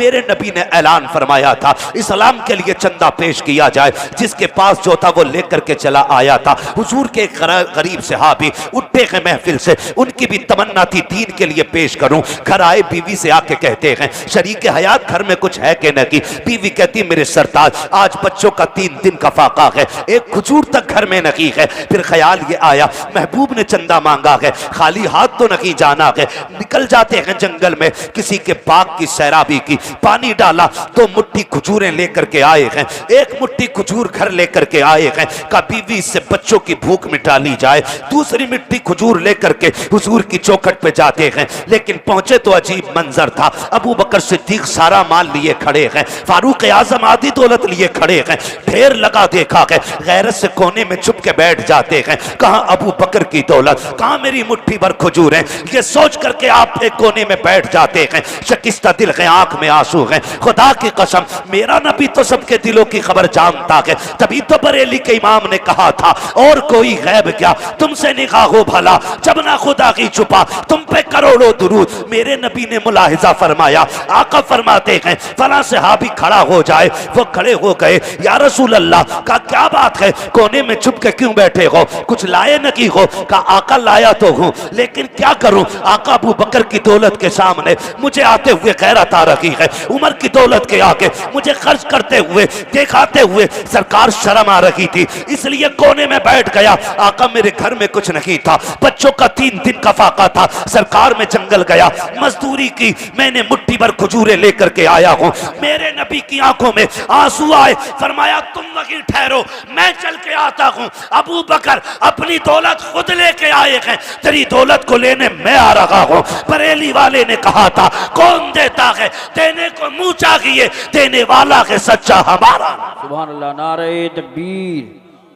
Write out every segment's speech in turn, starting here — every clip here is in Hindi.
मेरे नबी ने ऐलान फरमाया था इस्लाम के लिए चंदा पेश किया जाए। जिसके पास जो था वो लेकर के चला आया था। हुजूर के गरीब सहाबी उठे हैं महफिल से, उनकी भी तमन्ना थी दीन के लिए पेश करूं। घर आए, बीवी से आके कहते हैं शरीक हयात घर में कुछ है कि नहीं। बीवी कहती मेरे सरताज आज बच्चों का 3 दिन का फाका है, एक खजूर तक घर में नहीं है। फिर ख्याल ये आया महबूब ने चंदा मांगा है, खाली हाथ तो नहीं जाना है। निकल जाते हैं जंगल में, किसी के बाग की सैराबी की, पानी डाला तो मुट्ठी खजूरें लेकर के आए हैं। एक मुट्ठी खजूर घर लेकर के आए हैं। का बीवी से बच्चों की भूख मिटा ली जाए। दूसरी मिट्टी खजूर लेकर के हुजूर की चौखट पे जाते हैं। लेकिन पहुंचे तो अजीब मंजर था। अबू बकर सिद्दीक सारा माल लिए खड़े हैं, फारूक आजम आधी दौलत लिए खड़े हैं। ढेर लगा देखा है, गैरत से कोने में छुप के बैठ जाते हैं। कहां अबू बकर की दौलत, कहां मेरी मुट्ठी भर खजूर है। ये सोच करके आप एक कोने में बैठ जाते हैं। शकिस्ता दिल है, आंख में आंसू है। खुदा की कसम मेरा नबी तो सबके दिलों की खबर जानता है। तभी तो बरेली के इमाम ने कहा था और कोई गैब क्या तुमसे निगाहो भला, जब ना खुदा की छुपा तुम पे करोड़ों दुरूद। मेरे नबी ने मुलाहिजा फरमाया, आका फरमाते हैं फला सहाबी खड़ा हो जाए। वो खड़े हो गए। या रसूल अल्लाह का क्या बात है, कोने में छुप के क्यों बैठे हो, कुछ लाए नहीं हो। का आका लाया तो हूं, लेकिन क्या करूं। आका अबू बकर की दौलत के सामने मुझे आते हुए गैरत आ रही है। उमर की दौलत के आगे मुझे खर्च करते हुए दिखाते हुए सरकार शर्म आ रही थी, इसलिए कोने में बैठ गया। आका मेरे घर में कुछ नहीं था, बच्चों का 3 दिन का फाका था। सरकार में जंगल गया, मजदूरी की, मैंने मुट्ठी भर खजूरें लेकर के आया हूं। मेरे नबी की आंखों में आंसू आए। फरमाया तुम वहीं ठहरो, मैं चल के आता हूं। अबू बकर अपनी दौलत खुद लेके आए हैं, तेरी दौलत को लेने मैं आ रहा हूं। बरेली वाले ने कहा था कौन देता है, देने को मुंह चाहिए, देने वाला है सच्चा हमारा। सुभान अल्लाह। नारे तकबीर,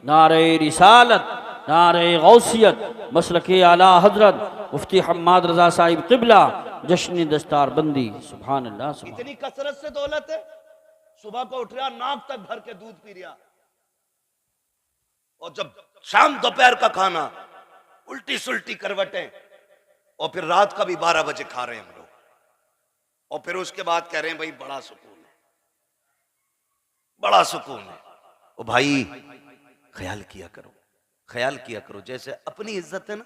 नारे रिसालत, नारे गौसियत, मसलके आला हजरत मुफ्ती हम्माद रजा साहिब क़िबला, जश्न दस्तार बंदी। सुभान अल्लाह। इतनी कसरत से दौलत है, सुबह को उठ रहा नाक तक भर के दूध पी रहा, और जब शाम दोपहर का खाना उल्टी सुल्टी करवटें, और फिर रात का भी 12 बजे खा रहे हैं हम लोग, और फिर उसके बाद कह रहे हैं भाई बड़ा सुकून है, बड़ा सुकून है। ओ भाई ख्याल किया करो, ख्याल किया करो, जैसे अपनी इज्जत है ना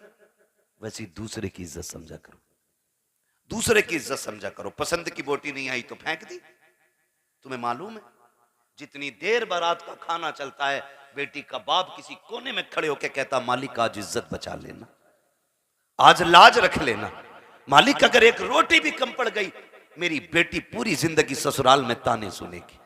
वैसी दूसरे की इज्जत समझा करो, दूसरे की इज्जत समझा करो। पसंद की बोटी नहीं आई तो फेंक दी। तुम्हें मालूम है जितनी देर बारात का खाना चलता है, बेटी का बाप किसी कोने में खड़े होकर कहता मालिक आज इज्जत बचा लेना, आज लाज रख लेना। मालिक अगर एक रोटी भी कम पड़ गई, मेरी बेटी पूरी जिंदगी ससुराल में ताने सुनेगी।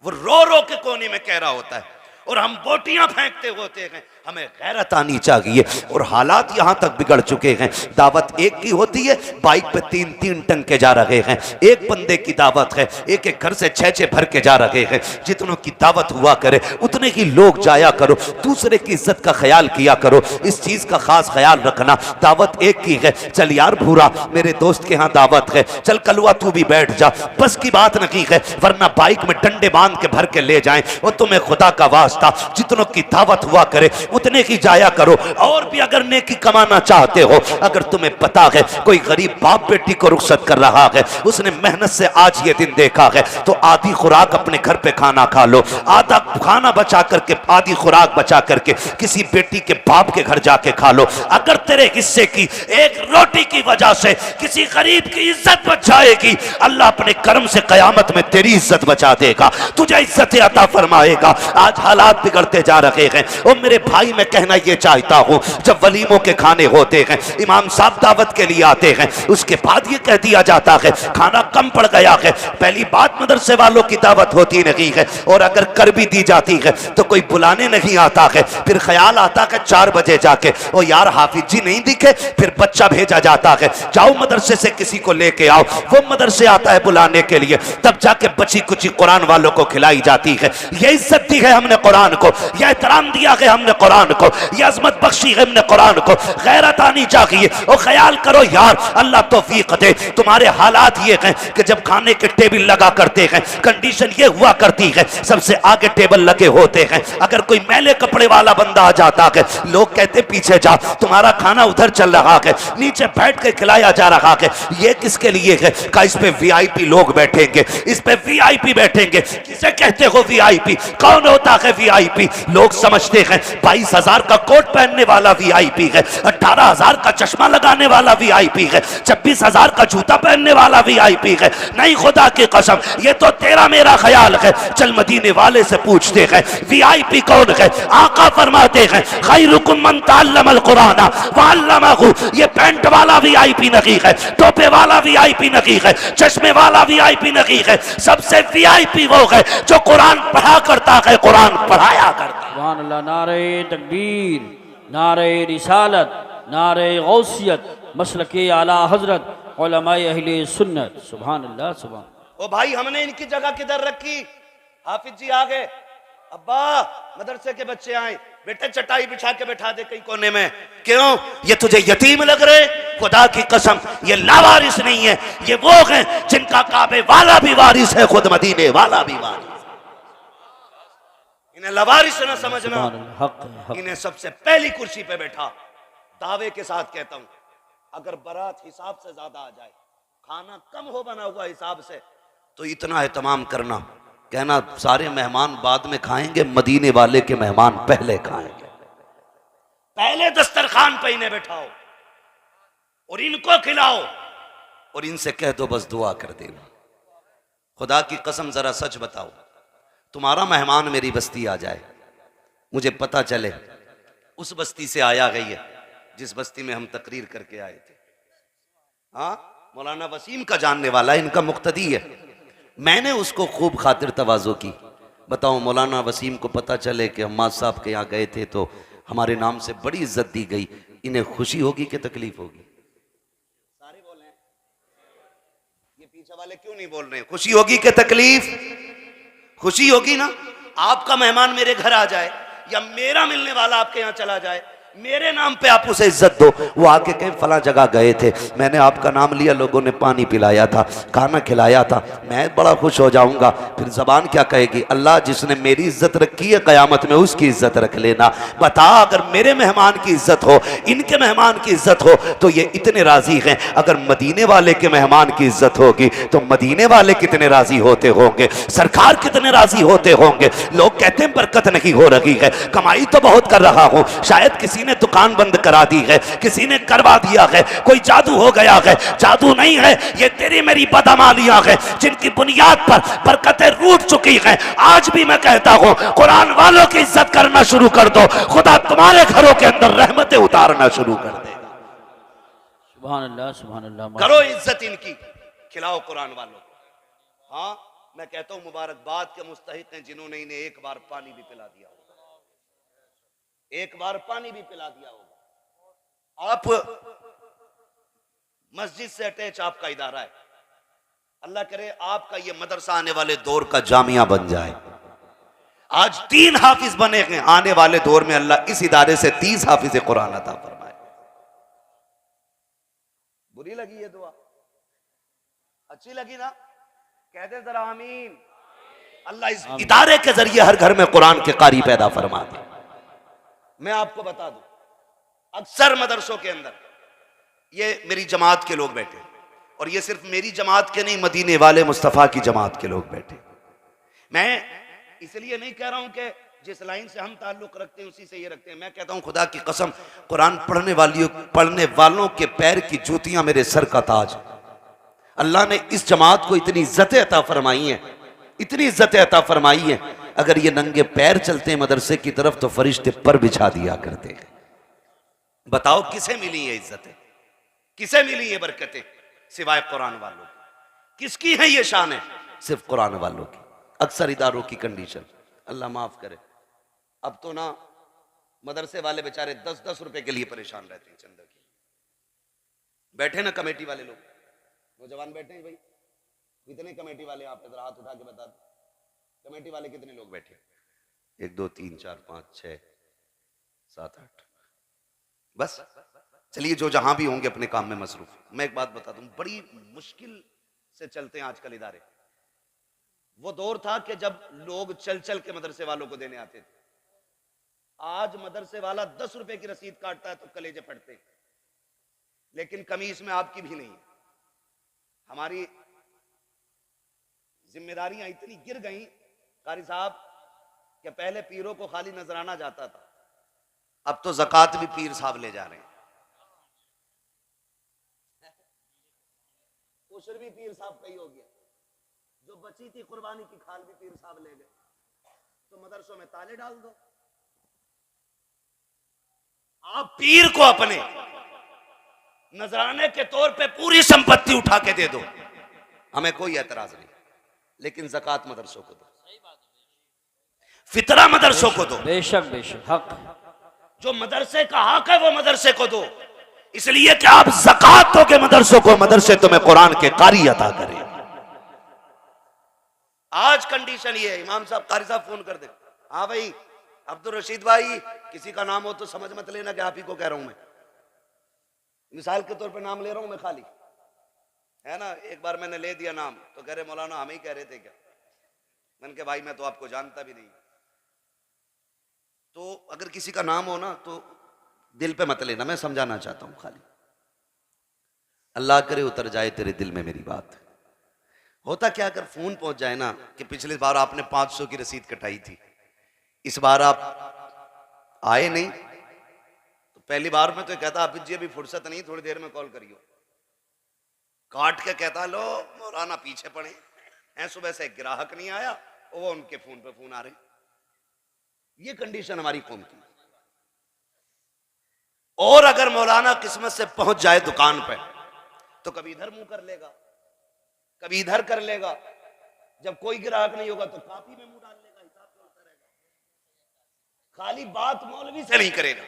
वो रो रो के कोने में कह रहा होता है, और हम बोटियां फेंकते होते हैं। हमें गैरत आनी चाहिए। और हालात यहां तक बिगड़ चुके हैं, दावत एक की होती है, बाइक पे 3-3 टंके जा रहे हैं। एक बंदे की दावत है, एक एक घर से 6-6 भर के जा रहे हैं। जितनों की दावत हुआ करे उतने ही लोग जाया करो, दूसरे की इज्जत का ख्याल किया करो। इस चीज का खास ख्याल रखना, दावत एक की है। चल यार भूरा मेरे दोस्त के यहाँ दावत है, चल कलुआ तू भी बैठ जा, बस की बात नहीं है, वरना बाइक में डंडे बांध के भर के ले जाएं। और तुम्हें खुदा का वास्ता जितनों की दावत हुआ करे उतने की जाया करो। और भी अगर नेकी कमाना चाहते हो, अगर तुम्हें पता है कोई गरीब बाप बेटी को रुखसत कर रहा है, उसने मेहनत से आज ये दिन देखा है, तो आधी खुराक अपने घर पे खाना खा लो, आधा खाना बचा करके, आधी खुराक बचा करके किसी बेटी के बाप के घर जाके खा लो। अगर तेरे हिस्से की एक रोटी की वजह से किसी गरीब की इज्जत बच जाएगी, अल्लाह अपने कर्म से कयामत में तेरी इज्जत बचा देगा, तुझे इज्जत अता फरमाएगा। आज हालात बिगड़ते जा रहे हैं। और मेरे भाई मैं कहना ये चाहता हूं, जब वलीमों के खाने होते हैं, इमाम साहब दावत के लिए आते हैं, उसके बाद ये कह दिया जाता है खाना कम पड़ गया है। पहली बात मदरसे वालों की दावत होती नहीं है, और अगर कर भी दी जाती है तो कोई बुलाने नहीं आता है। फिर ख्याल आता है 4 बजे जाके, ओ यार हाफिज जी नहीं दिखे, फिर बच्चा भेजा जाता है, जाओ मदरसे से किसी को लेके आओ। वो मदरसे आता है बुलाने के लिए, तब जाके बची कुची कुरान वालों को खिलाई जाती है। ये इज्जत दी है हमने कुरान को, यह एहतराम दिया है हमने कुरान कुरान को, ये अजमत बख्शी है हमने कुरान को, गैरत आनी चाहिए। और ख्याल करो यार, अल्लाह तौफीक दे। तुम्हारे हालात ये हैं कि जब खाने के टेबल लगा करते हैं, कंडीशन ये हुआ करती है सबसे आगे टेबल लगे होते हैं। अगर कोई मैले कपड़े वाला बंदा आ जाता है, लोग कहते पीछे जा, तुम्हारा खाना उधर चल रहा है, नीचे बैठ के खिलाया जा रहा है। ये किसके लिए है? का इस पे वीआईपी लोग बैठेंगे, इस पे वीआईपी बैठेंगे। किसे कहते हो वीआईपी? कौन होता है वीआईपी? लोग समझते हैं 22,000 का कोट पहनने वाला वीआईपी है, 18,000 का चश्मा लगाने वाला वीआईपी है, 26,000 का जूता पहनने वाला वीआईपी है। नहीं, खुदा की कसम, ये तो तेरा मेरा ख्याल है। चल मदीने वाले से पूछते हैं वीआईपी कौन है। आका फरमाते हैं खैरुकुम मन तअल्लमल कुरान व अल्लमहु। ये पैंट वाला वीआईपी नहीं है, टोपे वाला वीआईपी नहीं है, चश्मे वाला वीआईपी नहीं है। सबसे वीआईपी वो है जो कुरान पढ़ा करता है, कुरान पढ़ाया करता है। सुभान अल्लाह। नारे तकबीर, नारे रिसालत, नारे गौसियत, मसलके आला हजरत, उलमाए अहले सुन्नत। सुभान अल्लाह, सुभान। ओ भाई, हमने इनकी जगह किधर रखी? हाफिज जी आ गए। अब्बा, मदरसे के बच्चे आए, बेटे चटाई बिछा के बैठा दे कहीं कोने में। क्यों? ये तुझे यतीम लग रहे? खुदा की कसम, ये लावारिस नहीं है, ये वो हैं जिनका काबे वाला भी वारिस है, खुद मदीने वाला भी वारिस। इन्हें लवारिस न समझना। हक। इन्हें सबसे पहली कुर्सी पे बैठा। दावे के साथ कहता हूं, अगर बारात हिसाब से ज्यादा आ जाए, खाना कम हो बना हुआ हिसाब से, तो इतना एहतमाम करना, कहना सारे मेहमान बाद में खाएंगे, मदीने वाले के मेहमान पहले खाएंगे। पहले दस्तरखान पे इन्हें बैठाओ और इनको खिलाओ और इनसे कह दो बस दुआ कर देना। खुदा की कसम, जरा सच बताओ, तुम्हारा मेहमान मेरी बस्ती आ जाए, मुझे पता चले उस बस्ती से आया गई है जिस बस्ती में हम तकरीर करके आए थे। हाँ, मौलाना वसीम का जानने वाला, इनका मुक्तदी है, मैंने उसको खूब खातिर तवाज़ो की। बताओ, मौलाना वसीम को पता चले कि हम्माद साहब के यहाँ गए थे तो हमारे नाम से बड़ी इज्जत दी गई, इन्हें खुशी होगी कि तकलीफ होगी? सारे बोल रहे हैं, ये पीछे वाले क्यों नहीं बोल रहे हैं? खुशी होगी कि तकलीफ? खुशी होगी ना। आपका मेहमान मेरे घर आ जाए या मेरा मिलने वाला आपके यहाँ चला जाए, मेरे नाम पे आप उसे इज्जत दो। वो आके कहीं फला जगह गए थे, मैंने आपका नाम लिया, लोगों ने पानी पिलाया था, खाना खिलाया था, मैं बड़ा खुश हो जाऊंगा। फिर जबान क्या कहेगी? अल्लाह, जिसने मेरी इज्जत रखी है कयामत में उसकी इज्जत रख लेना। बता, अगर मेरे मेहमान की इज्जत हो, इनके मेहमान की इज्जत हो, तो ये इतने राजी हैं। अगर मदीने वाले के मेहमान की इज्जत होगी तो मदीने वाले कितने राजी होते होंगे, सरकार कितने राजी होते होंगे। लोग कहते हैं बरकत नहीं हो रही है, कमाई तो बहुत कर रहा हूं, शायद किसी ने दुकान बंद करा दी है, किसी ने करवा दिया है, कोई जादू हो गया है। जादू नहीं है, ये तेरी मेरी बदअमालियां हैं जिनकी बुनियाद पर बरकतें रूठ चुकी हैं। आज भी मैं कहता हूं, कुरान वालों की इज्जत करना शुरू कर दो, खुदा तुम्हारे घरों के अंदर रहमतें उतारना शुरू कर देगा। सुभान अल्लाह, सुभान अल्लाह। करो इज्जत इनकी, खिलाओ कुरान वालों को। हाँ, मैं कहता हूं मुबारकबाद के मुस्तहिक हैं जिन्होंने इन्हें एक बार पानी भी पिला दिया होगा, एक बार पानी भी पिला दिया होगा। आप मस्जिद से अटैच आपका इदारा है, अल्लाह करे आपका ये मदरसा आने वाले दौर का जामिया बन जाए। आज 3 हाफिज बने हैं, आने वाले दौर में अल्लाह इस इदारे से 30 हाफिज कुरान अता फरमाए। बुरी लगी ये दुआ? अच्छी लगी ना? कह दे जरा आमीन। अल्लाह इस इदारे के जरिए हर घर में कुरान के कारी पैदा फरमा दे। मैं आपको बता दूं, अक्सर मदरसों के अंदर ये मेरी जमात के लोग बैठे, और ये सिर्फ मेरी जमात के नहीं, मदीने वाले मुस्तफ़ा की जमात के लोग बैठे। मैं इसलिए नहीं कह रहा हूं कि जिस लाइन से हम ताल्लुक रखते हैं उसी से ये रखते हैं। मैं कहता हूं, खुदा की कसम, कुरान पढ़ने वालों के पैर की जूतियां मेरे सर का ताज। अल्लाह ने इस जमात को इतनी इज्जतें अता फरमाई हैं, इतनी इज्जतें अता फरमाई हैं, अगर ये नंगे पैर चलते हैं मदरसे की तरफ तो फरिश्ते पर बिछा दिया करते हैं। बताओ किसे मिली ये इज्जतें, किसे मिली ये बरकतें? सिवाय कुरान वालों की। किसकी है ये शान? है सिर्फ कुरान वालों की। अक्सर इदारों की कंडीशन, अल्लाह माफ करे, अब तो ना मदरसे वाले बेचारे 10-10 रुपए के लिए परेशान रहते हैं चंदा की। बैठे ना कमेटी वाले लोग, नौजवान बैठे हैं भाई, कितने कमेटी वाले आप इधर हाथ उठा के बता दो, कमेटी वाले कितने लोग बैठे? 1 2 3 4 5 6 7-8 बस। चलिए जो जहां भी होंगे अपने काम में मसरूफ। मैं एक बात बता दूं, बड़ी मुश्किल से चलते हैं आजकल इदारे। वो दौर था कि जब लोग चल चल के मदरसे वालों को देने आते थे। आज मदरसे वाला 10 रुपए की रसीद काटता है तो कलेजे फटते हैं। लेकिन कमी इसमें आपकी भी नहीं है। हमारी जिम्मेदारियां इतनी गिर गई कारी साहब कि पहले पीरों को खाली नजराना जाता था, अब तो ज़कात भी पीर साहब ले जा रहे हैं। उशर भी पीर साहब का ही हो गया। जो बची थी कुर्बानी की खाल भी पीर साहब ले गए। तो मदरसों में ताले डाल दो। आप पीर को अपने नजराने के तौर पे पूरी संपत्ति उठा के दे दो, हमें कोई एतराज नहीं। लेकिन ज़कात मदरसों को दो, फितरा मदरसों को दो। बेशक बेशक हक। जो मदरसे का हक है वो मदरसे को दो, इसलिए कि आप ज़कात दोगे मदरसों को, मदरसे तुम्हें कुरान के कारी अता करें। आज कंडीशन ये है, इमाम साहब कारी साहब फोन कर दे, हाँ भाई अब्दुल रशीद भाई, किसी का नाम हो तो समझ मत लेना कि आप ही को कह रहा हूं मैं, मिसाल के तौर पे नाम ले रहा हूं मैं खाली, है ना। एक बार मैंने ले दिया नाम तो कह रहे मौलाना हम ही कह रहे थे क्या। मैंने कहा भाई मैं तो आपको जानता भी नहीं। तो अगर किसी का नाम हो ना तो दिल पे मत लेना, मैं समझाना चाहता हूं खाली। अल्लाह करे उतर जाए तेरे दिल में मेरी बात। होता क्या अगर फोन पहुंच जाए ना कि पिछली बार आपने 500 की रसीद कटाई थी, इस बार आप आए नहीं, तो पहली बार में तो कहता आप जी अभी फुर्सत नहीं, थोड़ी देर में कॉल करियो। काट के कहता लो मौलाना पीछे पड़े हैं, सुबह से ग्राहक नहीं आया, वो उनके फोन पे फोन आ रहे। ये कंडीशन हमारी कौम की। और अगर मौलाना किस्मत से पहुंच जाए दुकान पे तो कभी इधर मुंह कर लेगा, कभी इधर कर लेगा। जब कोई ग्राहक नहीं होगा तो कापी में मुंह डाल लेगा, हिसाब चलता रहेगा। खाली बात मौलवी से नहीं करेगा।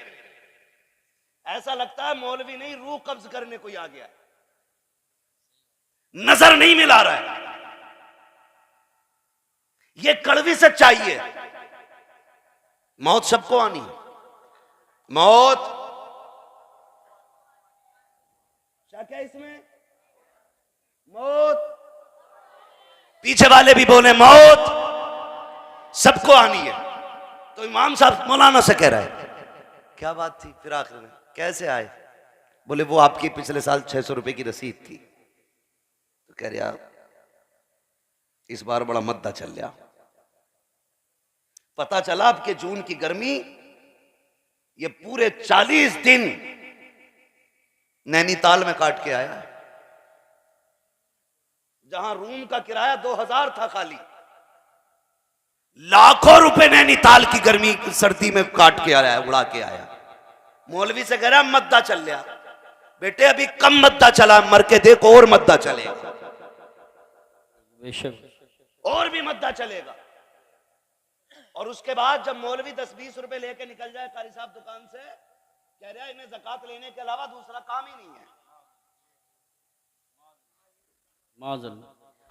ऐसा लगता है मौलवी नहीं, रूह कब्ज करने कोई आ गया है, नजर नहीं मिला रहा है। ये कड़वी सच्चाई है। मौत सबको आनी है, मौत क्या इसमें मौत, पीछे वाले भी बोले मौत सबको आनी है। तो इमाम साहब मौलाना से कह रहा है क्या बात थी, फिर आखिर में कैसे आए, बोले वो आपकी पिछले साल 600 रुपए की रसीद थी। तो कह रहा इस बार बड़ा मद्दा चल गया। पता चला आपके जून की गर्मी ये पूरे 40 दिन नैनीताल में काट के आया, जहां रूम का किराया 2000 था खाली। लाखों रुपए नैनीताल की गर्मी सर्दी में काट के आया, उड़ा के आया। मौलवी से कह रहा मद्दा चल गया। बेटे अभी कम मद्दा चला, मर के देखो और मद्दा चलेगा, और भी मद्दा चलेगा। और उसके बाद जब मौलवी 10-20 रुपए लेके निकल जाए कारी साहब दुकान से, कह रहा है इन्हें ज़कात लेने के अलावा दूसरा काम ही नहीं है।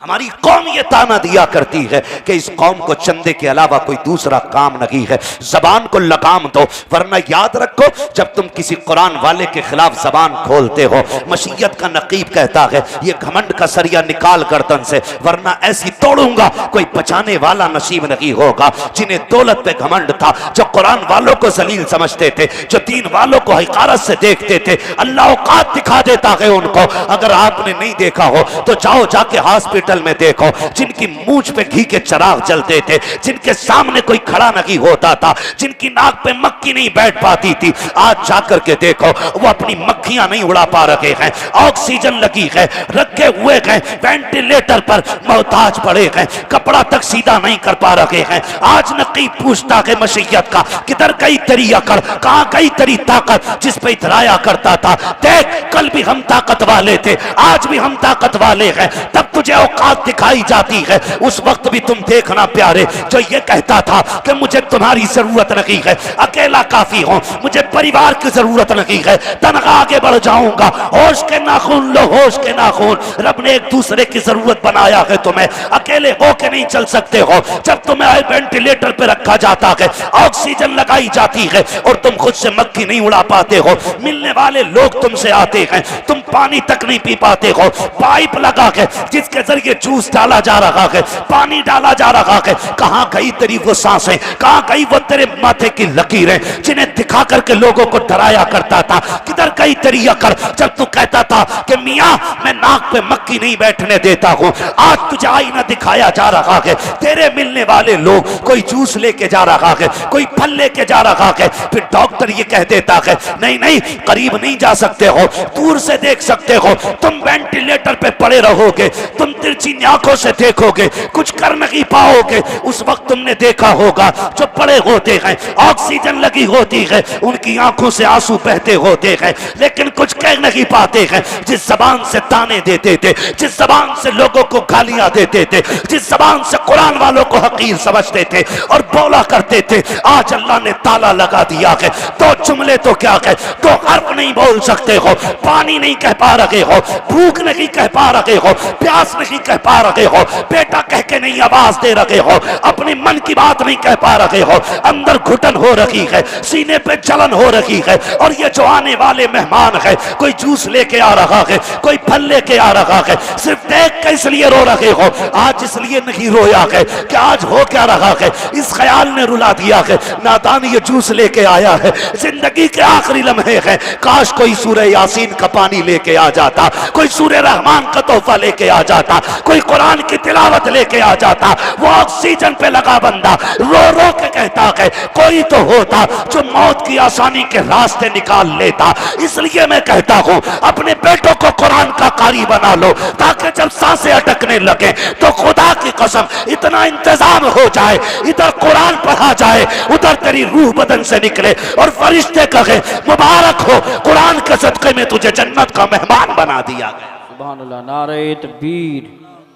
हमारी कौम ये ताना दिया करती है कि इस कौम को चंदे के अलावा कोई दूसरा काम नहीं है। जबान को लगाम दो, वरना याद रखो जब तुम किसी कुरान वाले के खिलाफ जबान खोलते हो, मशीयत का नकीब कहता है ये घमंड का सरिया निकाल गर्दन से, वरना ऐसी तोड़ूंगा कोई बचाने वाला नसीब नहीं होगा। जिन्हें दौलत पे घमंड था, जो कुरान वालों को जलील समझते थे, जो दीन वालों को हिकारत से देखते थे, अल्लाह औकात दिखा देता है उनको। अगर आपने नहीं देखा हो तो जाओ जाके हॉस्पिटल में देखो, जिनकी मूंछ पे घी के चिराग जलते थे, जिनके सामने कोई खड़ा नहीं होता था, जिनकी नाक पे मक्खी नहीं बैठ पाती थी, आज जाकर के देखो वो अपनी मक्खियां नहीं उड़ा पा रहे हैं। ऑक्सीजन लगी है, रखे हुए हैं वेंटिलेटर पर, मोहताज पड़े हैं, कपड़ा तक सीधा नहीं कर पा रहे हैं। आज नकीब पूछता है मशीयत का, किधर गई तेरी अकड़, कहां गई तेरी ताकत जिस पे इतराया करता था। देख कल भी हम ताकत वाले थे, आज भी हम ताकत वाले हैं, तब तुझे औकात दिखाई जाती है, उस वक्त भी तुम देखना प्यारे, जो ये कहता था कि मुझे तुम्हारी जरूरत नहीं है, अकेला काफी हूं, मुझे परिवार की जरूरत नहीं है, तनखा आगे बढ़ जाऊंगा, होश के नाखून लो होश के नाखून। रब ने एक दूसरे की जरूरत बनाया है, तुम्हें अकेले होके नहीं चल सकते हो। जब तुम्हें वेंटिलेटर पे रखा जाता है, ऑक्सीजन लगाई जाती है और तुम खुद से मक्खी नहीं उड़ा पाते हो, मिलने वाले लोग तुमसे आते हैं, तुम पानी तक नहीं पी पाते हो, पाइप लगा के जिसके जरिए जूस डाला जा रहा है, पानी डाला जा रहा है, कहां गई तेरी वो सांसें, कहां गई वो तेरे माथे की लकीरें जिन्हें दिखा करके लोगों को डराया करता था, किधर गई तेरी अकल जब तू कहता था कि मियां मैं नाक पे मक्खी नहीं बैठने देता हूं। आज तुझे आईना दिखाया जा रहा है, तेरे मिलने वाले लोग कोई जूस लेके जा रहा है, कोई फल लेके जा रहा है, फिर डॉक्टर ये कह देता है नहीं नहीं करीब नहीं जा सकते हो, दूर से देख सकते हो, तुम वेंटिलेटर पे पड़े रहोगे, तुम तिरछी आंखों से देखोगे, कुछ कर नहीं पाओगे। उस वक्त तुमने देखा होगा जो पड़े होते हैं, ऑक्सीजन लगी होती है, उनकी आंखों से आंसू बहते होते हैं, लेकिन कुछ कह नहीं पाते हैं। जिस जबान से ताने देते थे, जिस जबान से लोगों को गालियां देते थे, जिस जबान से कुरान वालों को हकीर समझते थे और बोला करते थे, आज अल्लाह ने ताला लगा दिया है। तो जुमले तो क्या है, तो हर्फ नहीं बोल सकते हो, पानी नहीं कह पा रहे हो, भूख नहीं कह पा रहे हो, प्यास नहीं कह पा रहे हो, बेटा कह के नहीं आवाज दे रहे हो, अपने मन की बात नहीं कह पा रहे हो, अंदर घुटन हो रही है, सीने पे जलन हो रही है। और ये जो आने वाले मेहमान है, कोई जूस लेके आ रहा है, कोई फल लेके आ रहा है, सिर्फ देख के इसलिए रो रहे हो। आज इसलिए नहीं रोया है कि आज हो क्या रहा है, इस ख्याल ने रुला दिया है, नादान ये जूस लेके आया है, जिंदगी के आखिरी लम्हे हैं, काश कोई सूरह यासीन का पानी लेके आ जाता, कोई सूरह रहमान का तोहफा लेके आ जाता, कोई कुरान की तिलावत लेके आ जाता। वो ऑक्सीजन पे लगा बंदा रो रो के कहता है कोई तो होता जो मौत की आसानी के रास्ते निकाल लेता। इसलिए मैं कहता हूं अपने बेटों को कुरान का कारी बना लो, ताकि जब सांसें अटकने लगे तो खुदा की कसम इतना इंतजाम हो जाए, इधर कुरान पढ़ा जाए, उधर तेरी रूह बदन से निकले और फरिश्ते कहे मुबारक हो, कुरान के सदक़े में तुझे जन्नत का मेहमान बना दिया गया। सुभान अल्लाह। नारे तकबीर,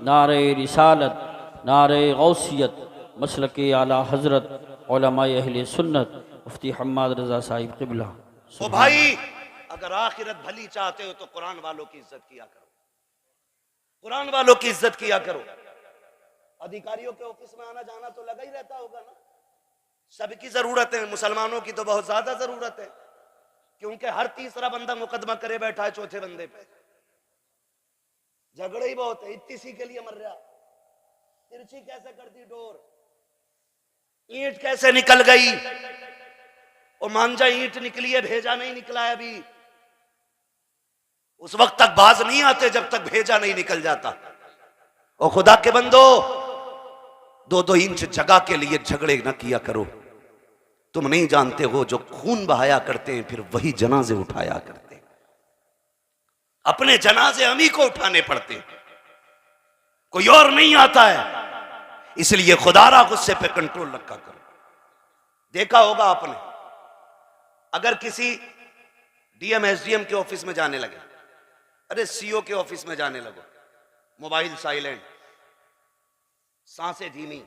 नारे रिसालत, नारे गौसियत, मसलके आला हजरत, उलमाए अहले सुन्नत, मुफ्ती हम्माद रजा साहिब क़िबला। ओ भाई, अगर आखिरत भली चाहते हो तो कुरान वालों की इज्जत किया करो, कुरान वालों की इज्जत किया करो। अधिकारियों के ऑफिस में आना जाना तो लगा ही रहता होगा ना, सबकी जरूरत है, मुसलमानों की तो बहुत ज्यादा जरूरत है, क्योंकि हर तीसरा बंदा मुकदमा करे बैठा है चौथे बंदे पे। झगड़े ही बहुत है, इतनी सी के लिए मर रहा, तिरछी कैसे कर दी डोर, ईंट कैसे निकल गई, और मांझा ईंट निकली है, भेजा नहीं निकला है अभी। उस वक्त तक बाज नहीं आते जब तक भेजा नहीं निकल जाता। और खुदा के बंदो, 2-2 इंच जगह के लिए झगड़े न किया करो। तुम नहीं जानते हो जो खून बहाया करते हैं फिर वही जनाजे उठाया करते हैं। अपने जनाजे हम ही को उठाने पड़ते हैं, कोई और नहीं आता है। इसलिए खुदारा गुस्से पे कंट्रोल रखा करो। देखा होगा आपने, अगर किसी डीएम एसडीएम के ऑफिस में जाने लगे, अरे सीओ के ऑफिस में जाने लगो, मोबाइल साइलेंट, सांसें धीमी।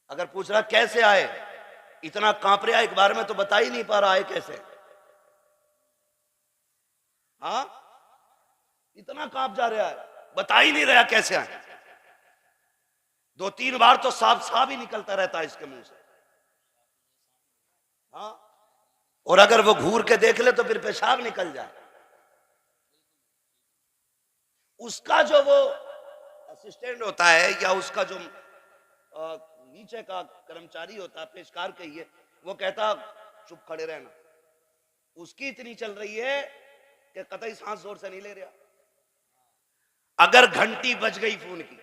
अगर पूछ रहा कैसे आए, इतना कांप रहा एक बार में तो बता ही नहीं पा रहा है कैसे, हाँ इतना कांप जा रहा है, बता ही नहीं रहा कैसे आए। 2-3 बार तो साफ साफ ही निकलता रहता है इसके मुंह से, हाँ। और अगर वो घूर के देख ले तो फिर पेशाब निकल जाए। उसका जो वो असिस्टेंट होता है या उसका जो नीचे का कर्मचारी होता है, पेशकार कहिए, वो कहता चुप खड़े रहना। उसकी इतनी चल रही है कि कतई सांस जोर से नहीं ले रहा। अगर घंटी बज गई फोन की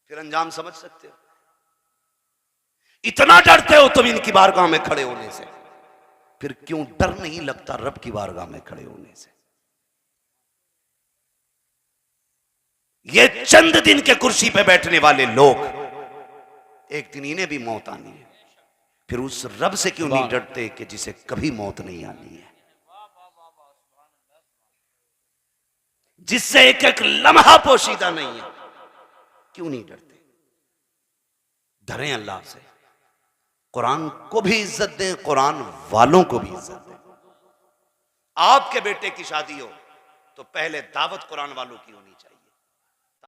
फिर अंजाम समझ सकते हो। इतना डरते हो तुम इनकी बारगाह में खड़े होने से, फिर क्यों डर नहीं लगता रब की बारगाह में खड़े होने से। ये चंद दिन के कुर्सी पे बैठने वाले लोग, एक दिन इन्हें भी मौत आनी है, फिर उस रब से क्यों नहीं डरते कि जिसे कभी मौत नहीं आनी है। जिससे एक एक लम्हा पोशीदा नहीं है, क्यों नहीं डरते? डरें अल्लाह से, कुरान को भी इज्जत दें, कुरान वालों को भी इज्जत दें। आपके बेटे की शादी हो तो पहले दावत कुरान वालों की होनी चाहिए।